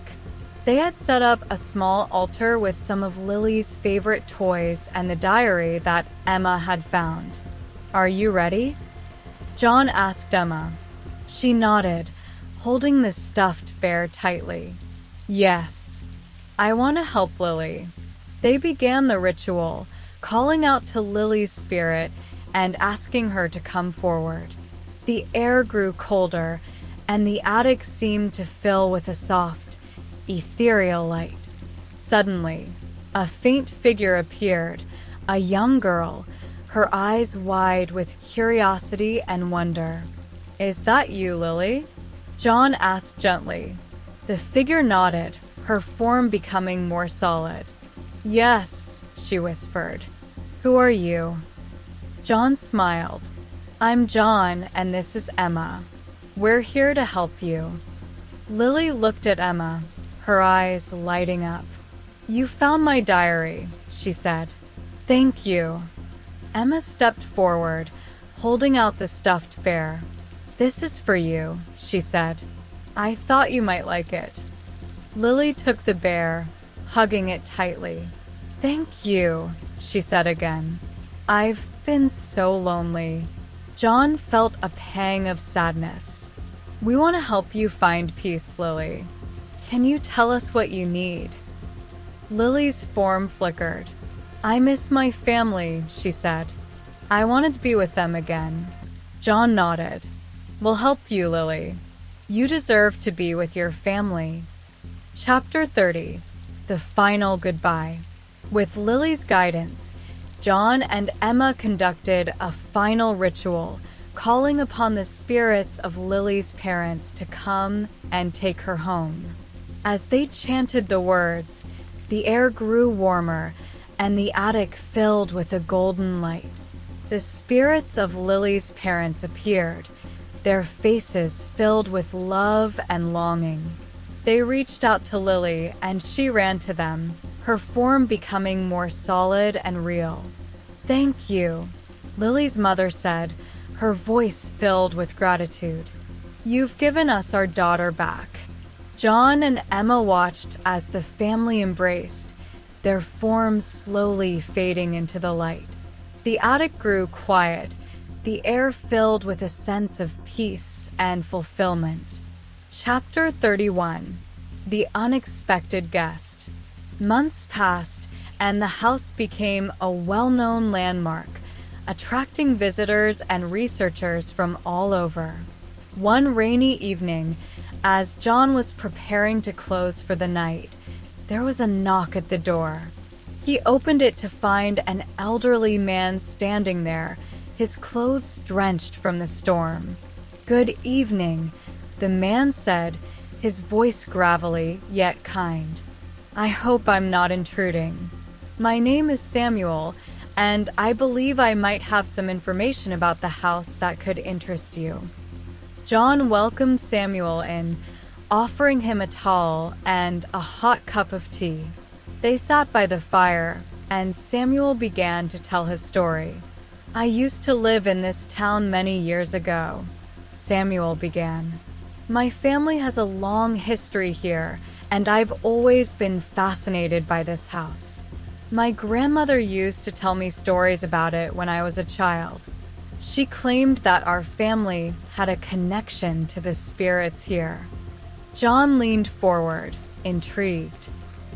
S1: They had set up a small altar with some of Lily's favorite toys and the diary that Emma had found. "Are you ready?" John asked Emma. She nodded, holding the stuffed bear tightly. "Yes, I want to help Lily." They began the ritual, calling out to Lily's spirit and asking her to come forward. The air grew colder, and the attic seemed to fill with a soft, ethereal light. Suddenly, a faint figure appeared, a young girl, her eyes wide with curiosity and wonder. "Is that you, Lily?" John asked gently. The figure nodded, her form becoming more solid. Yes, she whispered. Who are you? John smiled. I'm John, and this is Emma. We're here to help you. Lily looked at Emma, her eyes lighting up. You found my diary, she said. Thank you. Emma stepped forward, holding out the stuffed bear. This is for you, she said. I thought you might like it. Lily took the bear, hugging it tightly. Thank you, she said again. I've been so lonely. John felt a pang of sadness. We want to help you find peace, Lily. Can you tell us what you need? Lily's form flickered. I miss my family, she said. I wanted to be with them again. John nodded. We'll help you, Lily. You deserve to be with your family. Chapter 30. The Final Goodbye. With Lily's guidance, John and Emma conducted a final ritual, calling upon the spirits of Lily's parents to come and take her home. As they chanted the words, the air grew warmer and the attic filled with a golden light. The spirits of Lily's parents appeared, their faces filled with love and longing. They reached out to Lily and she ran to them, her form becoming more solid and real. Thank you, Lily's mother said, her voice filled with gratitude. You've given us our daughter back. John and Emma watched as the family embraced, their forms slowly fading into the light. The attic grew quiet, the air filled with a sense of peace and fulfillment. Chapter 31. The Unexpected Guest. Months passed, and the house became a well-known landmark, attracting visitors and researchers from all over. One rainy evening, as John was preparing to close for the night, there was a knock at the door. He opened it to find an elderly man standing there, his clothes drenched from the storm. Good evening, the man said, his voice gravelly yet kind. I hope I'm not intruding. My name is Samuel, and I believe I might have some information about the house that could interest you. John welcomed Samuel in, offering him a towel and a hot cup of tea. They sat by the fire, and Samuel began to tell his story. I used to live in this town many years ago, Samuel began. My family has a long history here, and I've always been fascinated by this house. My grandmother used to tell me stories about it when I was a child. She claimed that our family had a connection to the spirits here. John leaned forward, intrigued.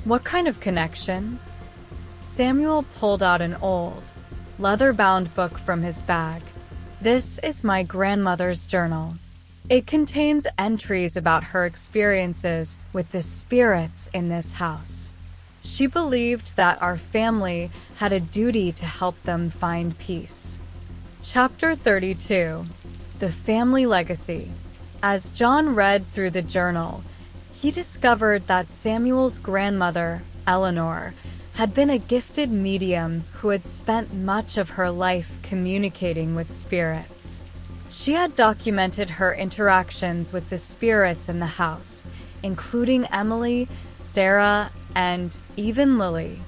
S1: What kind of connection? Samuel pulled out an old, leather-bound book from his bag. This is my grandmother's journal. It contains entries about her experiences with the spirits in this house. She believed that our family had a duty to help them find peace. Chapter 32. The Family Legacy. As John read through the journal, he discovered that Samuel's grandmother, Eleanor, had been a gifted medium who had spent much of her life communicating with spirits. She had documented her interactions with the spirits in the house, including Emily, Sarah, and even Lily.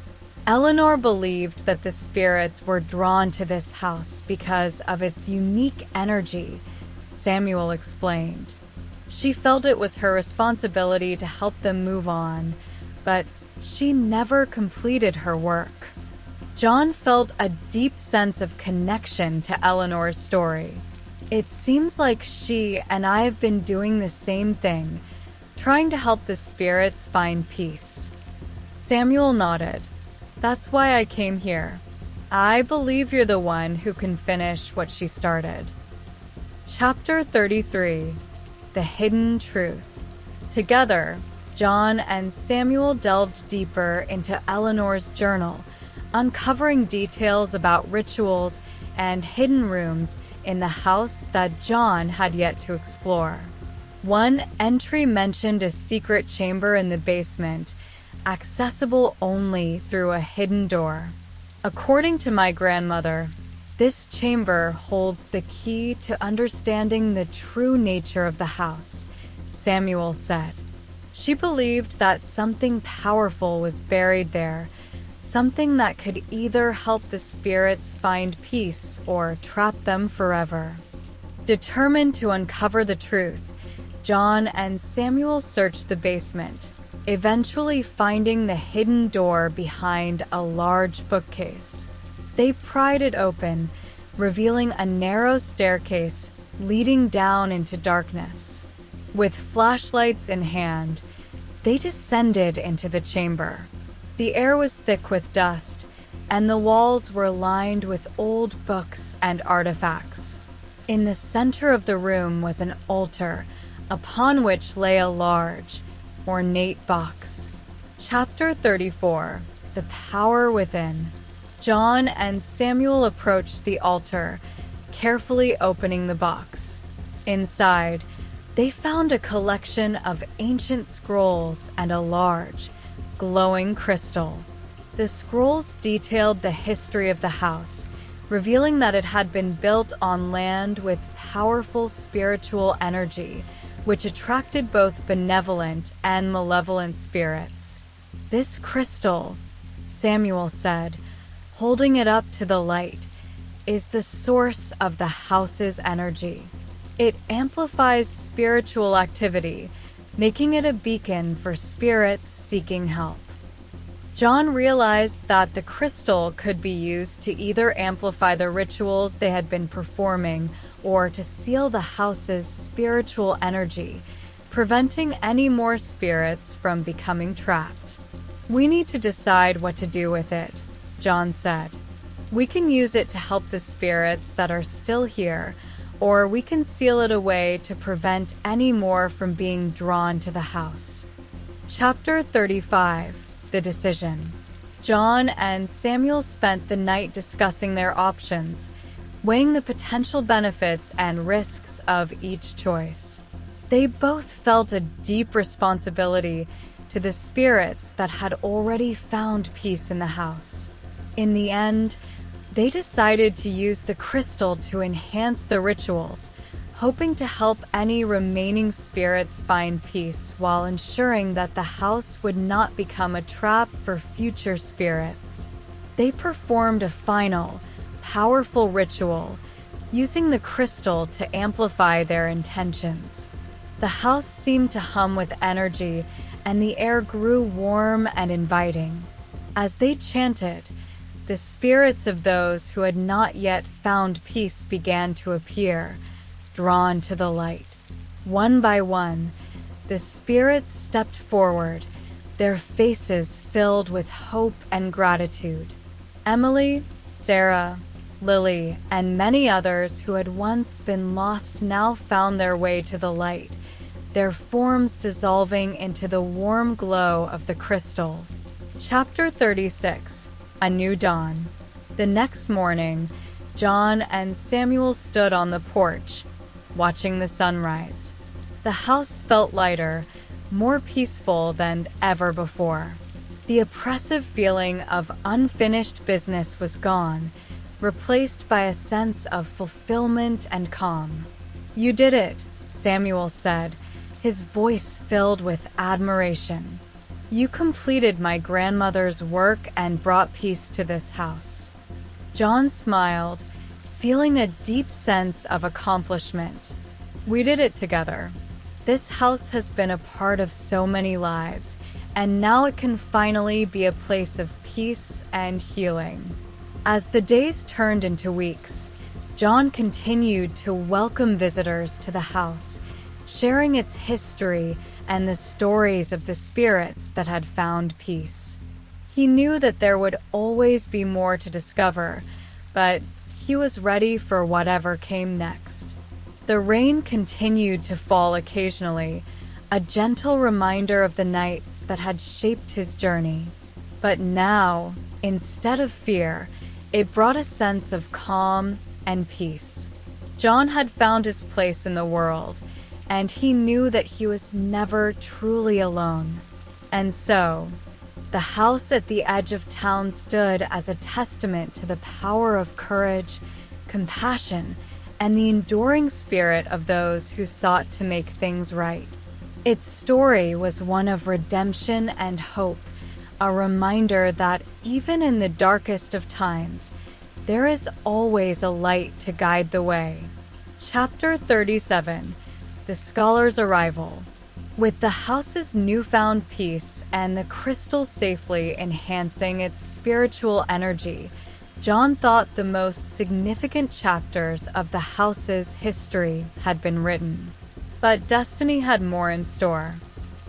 S1: Eleanor believed that the spirits were drawn to this house because of its unique energy, Samuel explained. She felt it was her responsibility to help them move on, but she never completed her work. John felt a deep sense of connection to Eleanor's story. It seems like she and I have been doing the same thing, trying to help the spirits find peace. Samuel nodded. That's why I came here. I believe you're the one who can finish what she started. Chapter 33. The Hidden Truth. Together, John and Samuel delved deeper into Eleanor's journal, uncovering details about rituals and hidden rooms in the house that John had yet to explore. One entry mentioned a secret chamber in the basement, accessible only through a hidden door. According to my grandmother, this chamber holds the key to understanding the true nature of the house, Samuel said. She believed that something powerful was buried there, something that could either help the spirits find peace or trap them forever. Determined to uncover the truth, John and Samuel searched the basement, eventually finding the hidden door behind a large bookcase. They pried it open, revealing a narrow staircase leading down into darkness. With flashlights in hand, they descended into the chamber. The air was thick with dust, and the walls were lined with old books and artifacts. In the center of the room was an altar, upon which lay a large, ornate box. Chapter 34: The Power Within. John and Samuel approached the altar, carefully opening the box. Inside, they found a collection of ancient scrolls and a large, glowing crystal. The scrolls detailed the history of the house, revealing that it had been built on land with powerful spiritual energy, which attracted both benevolent and malevolent spirits. "This crystal," Samuel said, holding it up to the light, "is the source of the house's energy. It amplifies spiritual activity, making it a beacon for spirits seeking help." John realized that the crystal could be used to either amplify the rituals they had been performing or to seal the house's spiritual energy, preventing any more spirits from becoming trapped. "We need to decide what to do with it," John said. "We can use it to help the spirits that are still here, or we can seal it away to prevent any more from being drawn to the house." Chapter 35: The Decision. John and Samuel spent the night discussing their options, weighing the potential benefits and risks of each choice. They both felt a deep responsibility to the spirits that had already found peace in the house. In the end, they decided to use the crystal to enhance the rituals, hoping to help any remaining spirits find peace while ensuring that the house would not become a trap for future spirits. They performed a final, powerful ritual, using the crystal to amplify their intentions. The house seemed to hum with energy, and the air grew warm and inviting. As they chanted, the spirits of those who had not yet found peace began to appear, drawn to the light. One by one, the spirits stepped forward, their faces filled with hope and gratitude. Emily, Sarah, Lily, and many others who had once been lost now found their way to the light, their forms dissolving into the warm glow of the crystal. Chapter 36: A New Dawn. The next morning, John and Samuel stood on the porch, watching the sunrise. The house felt lighter, more peaceful than ever before. The oppressive feeling of unfinished business was gone, replaced by a sense of fulfillment and calm. "You did it," Samuel said, his voice filled with admiration. "You completed my grandmother's work and brought peace to this house." John smiled, feeling a deep sense of accomplishment. "We did it together. This house has been a part of so many lives, and now it can finally be a place of peace and healing." As the days turned into weeks, John continued to welcome visitors to the house, sharing its history and the stories of the spirits that had found peace. He knew that there would always be more to discover, but he was ready for whatever came next. The rain continued to fall occasionally, a gentle reminder of the nights that had shaped his journey. But now, instead of fear, it brought a sense of calm and peace. John had found his place in the world, and he knew that he was never truly alone. And so, the house at the edge of town stood as a testament to the power of courage, compassion, and the enduring spirit of those who sought to make things right. Its story was one of redemption and hope, a reminder that even in the darkest of times, there is always a light to guide the way. Chapter 37: The Scholar's Arrival. With the house's newfound peace and the crystal safely enhancing its spiritual energy, John thought the most significant chapters of the house's history had been written. But destiny had more in store.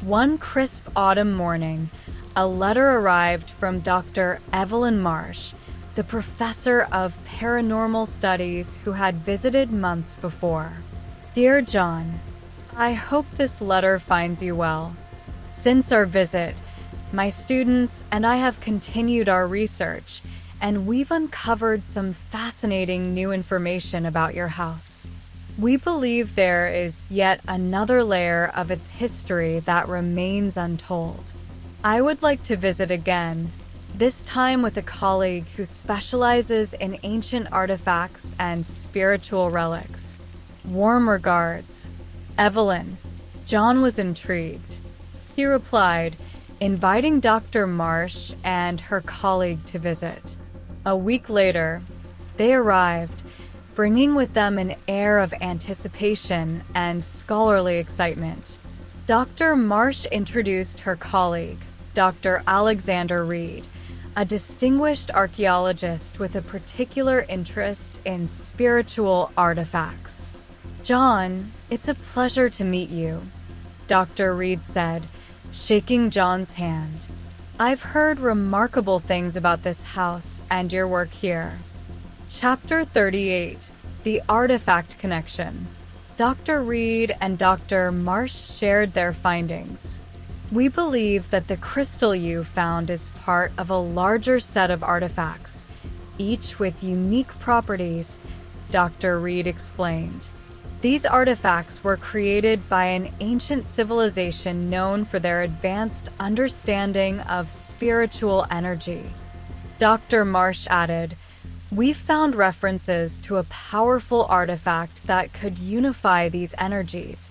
S1: One crisp autumn morning, a letter arrived from Dr. Evelyn Marsh, the professor of paranormal studies who had visited months before. Dear John, I hope this letter finds you well. Since our visit, my students and I have continued our research, and we've uncovered some fascinating new information about your house. We believe there is yet another layer of its history that remains untold. I would like to visit again, this time with a colleague who specializes in ancient artifacts and spiritual relics. Warm regards, Evelyn. John was intrigued. He replied, inviting Dr. Marsh and her colleague to visit. A week later, they arrived, bringing with them an air of anticipation and scholarly excitement. Dr. Marsh introduced her colleague, Dr. Alexander Reed, a distinguished archaeologist with a particular interest in spiritual artifacts. John, it's a pleasure to meet you, Dr. Reed said, shaking John's hand. I've heard remarkable things about this house and your work here. Chapter 38: The Artifact Connection. Dr. Reed and Dr. Marsh shared their findings. We believe that the crystal you found is part of a larger set of artifacts, each with unique properties, Dr. Reed explained. These artifacts were created by an ancient civilization known for their advanced understanding of spiritual energy. Dr. Marsh added, "We found references to a powerful artifact that could unify these energies,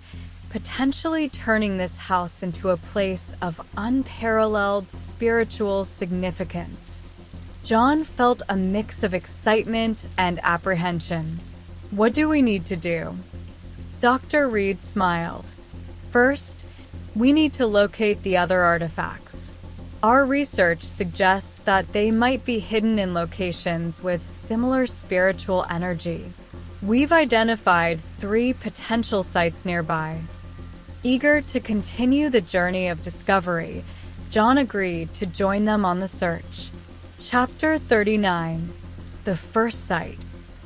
S1: potentially turning this house into a place of unparalleled spiritual significance." John felt a mix of excitement and apprehension. What do we need to do? Dr. Reed smiled. First, we need to locate the other artifacts. Our research suggests that they might be hidden in locations with similar spiritual energy. We've identified 3 potential sites nearby. Eager to continue the journey of discovery, John agreed to join them on the search. Chapter 39: The First Site.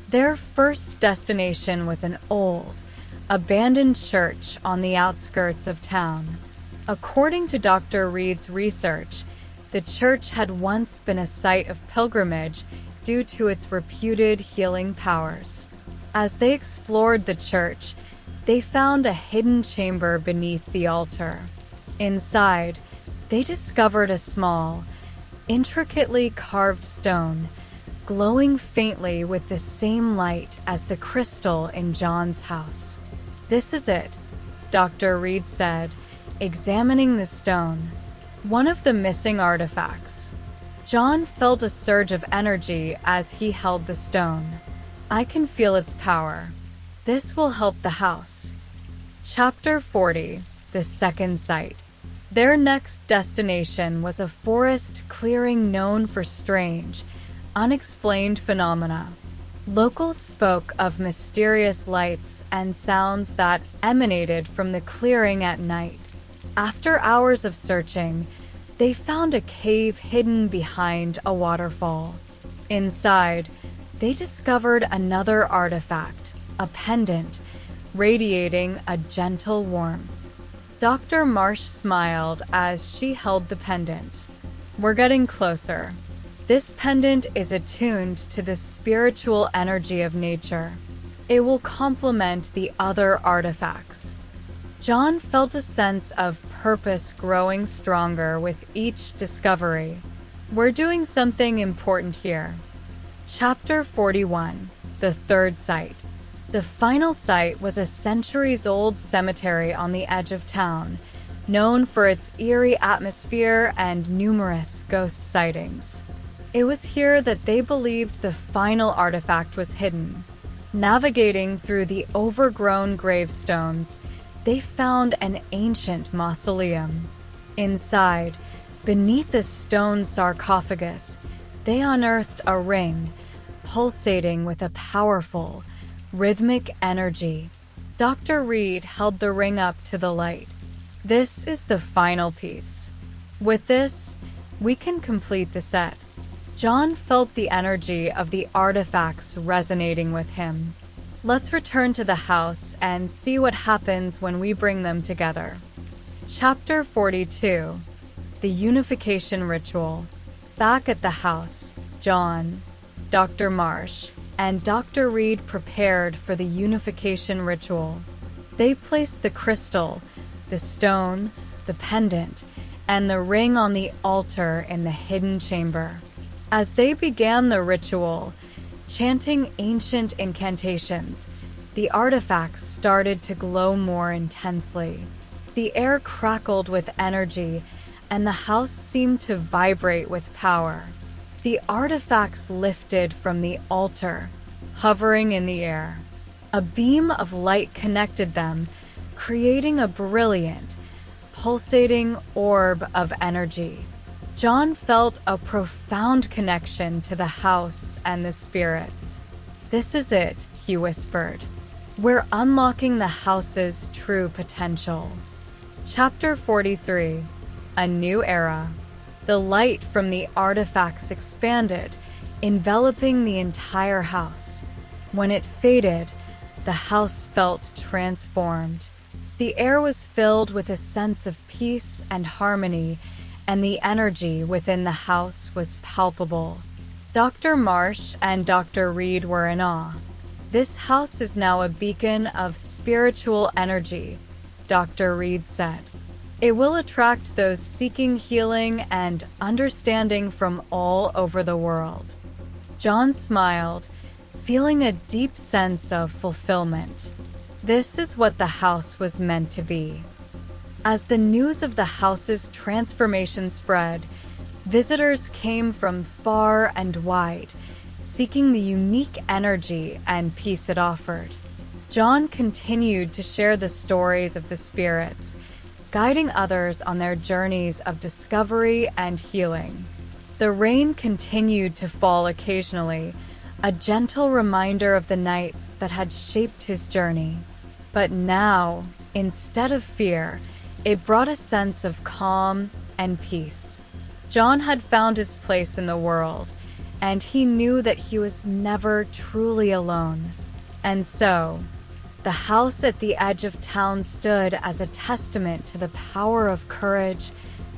S1: Their first destination was an old, abandoned church on the outskirts of town. According to Dr. Reed's research, the church had once been a site of pilgrimage due to its reputed healing powers. As they explored the church, they found a hidden chamber beneath the altar. Inside, they discovered a small, intricately carved stone, glowing faintly with the same light as the crystal in John's house. "This is it," Dr. Reed said, examining the stone, one of the missing artifacts. John felt a surge of energy as he held the stone. "I can feel its power. This will help the house." Chapter 40: The Second Site. Their next destination was a forest clearing known for strange, unexplained phenomena. Locals spoke of mysterious lights and sounds that emanated from the clearing at night. After hours of searching, they found a cave hidden behind a waterfall. Inside, they discovered another artifact, a pendant, radiating a gentle warmth. Dr. Marsh smiled as she held the pendant. "We're getting closer. This pendant is attuned to the spiritual energy of nature. It will complement the other artifacts. John felt a sense of purpose growing stronger with each discovery. We're doing something important here. Chapter 41, The Third Site. The final site was a centuries-old cemetery on the edge of town, known for its eerie atmosphere and numerous ghost sightings. It was here that they believed the final artifact was hidden. Navigating through the overgrown gravestones, they found an ancient mausoleum. Inside, beneath a stone sarcophagus, they unearthed a ring, pulsating with a powerful, rhythmic energy. Dr. Reed held the ring up to the light. This is the final piece. With this, we can complete the set. John felt the energy of the artifacts resonating with him. Let's return to the house and see what happens when we bring them together. Chapter 42, The Unification Ritual. Back at the house, John, Dr. Marsh, and Dr. Reed prepared for the unification ritual. They placed the crystal, the stone, the pendant, and the ring on the altar in the hidden chamber. As they began the ritual, chanting ancient incantations, the artifacts started to glow more intensely. The air crackled with energy, and the house seemed to vibrate with power. The artifacts lifted from the altar, hovering in the air. A beam of light connected them, creating a brilliant, pulsating orb of energy. John felt a profound connection to the house and the spirits. "This is it," he whispered. "We're unlocking the house's true potential." Chapter 43, A New Era. The light from the artifacts expanded, enveloping the entire house. When it faded, the house felt transformed. The air was filled with a sense of peace and harmony, and the energy within the house was palpable. Dr. Marsh and Dr. Reed were in awe. "This house is now a beacon of spiritual energy," Dr. Reed said. "It will attract those seeking healing and understanding from all over the world." John smiled, feeling a deep sense of fulfillment. This is what the house was meant to be. As the news of the house's transformation spread, visitors came from far and wide, seeking the unique energy and peace it offered. John continued to share the stories of the spirits, guiding others on their journeys of discovery and healing. The rain continued to fall occasionally, a gentle reminder of the nights that had shaped his journey. But now, instead of fear, it brought a sense of calm and peace. John had found his place in the world, and he knew that he was never truly alone. And so, the house at the edge of town stood as a testament to the power of courage,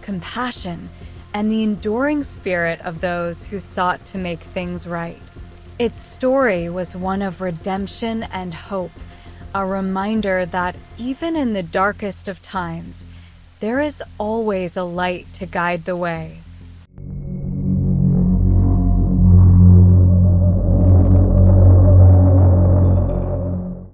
S1: compassion, and the enduring spirit of those who sought to make things right. Its story was one of redemption and hope, a reminder that even in the darkest of times, there is always a light to guide the way.